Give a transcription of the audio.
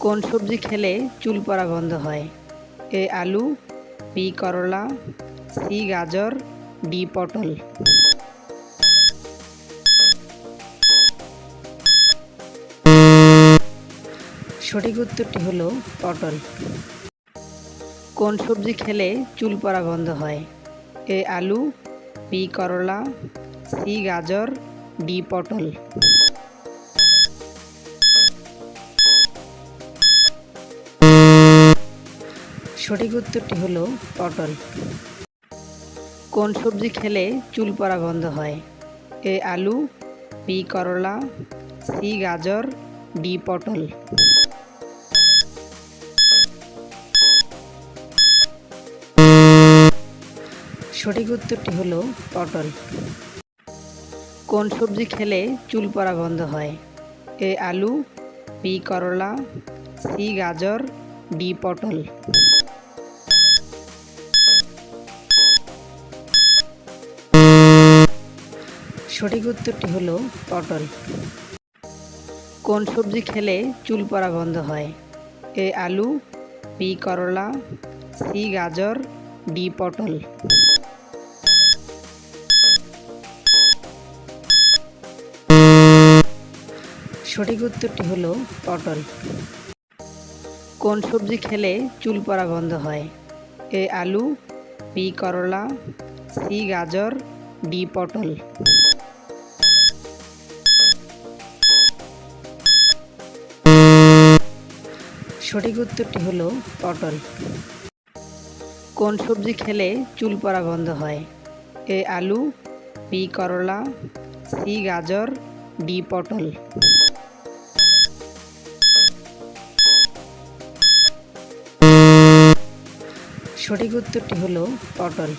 কোন সবজি খেলে চুল পড়া বন্ধ হয়? এ আলু, বি করলা, সি গাজর, ডি পটল। সঠিক উত্তরটি হলো পটল। কোন সবজি খেলে চুল পড়া বন্ধ হয়? এ আলু, বি করলা, সি গাজর, ডি পটল। সঠিক উত্তরটি হলো পটল। কোন সবজি খেলে চুল পড়া বন্ধ হয়? এ আলু, বি করলা, সি গাজর, ডি পটল। সঠিক উত্তরটি হলো পটল। কোন সবজি খেলে চুল পড়া বন্ধ হয়? এ আলু, বি করলা, সি গাজর, ডি পটল। সঠিক উত্তরটি হলো পটল। কোন সবজি খেলে চুল পড়া বন্ধ হয়? এ আলু, বি করলা, সি গাজর, ডি পটল। সঠিক উত্তরটি হলো পটল। কোন সবজি খেলে চুল পড়া বন্ধ হয়? এ আলু, বি করলা, সি গাজর, ডি পটল। সঠিক উত্তরটি হলো পটল। কোন সবজি খেলে চুল পড়া বন্ধ হয়? এ আলু, বি করলা, সি গাজর, ডি পটল। সঠিক উত্তরটি হলো পটল।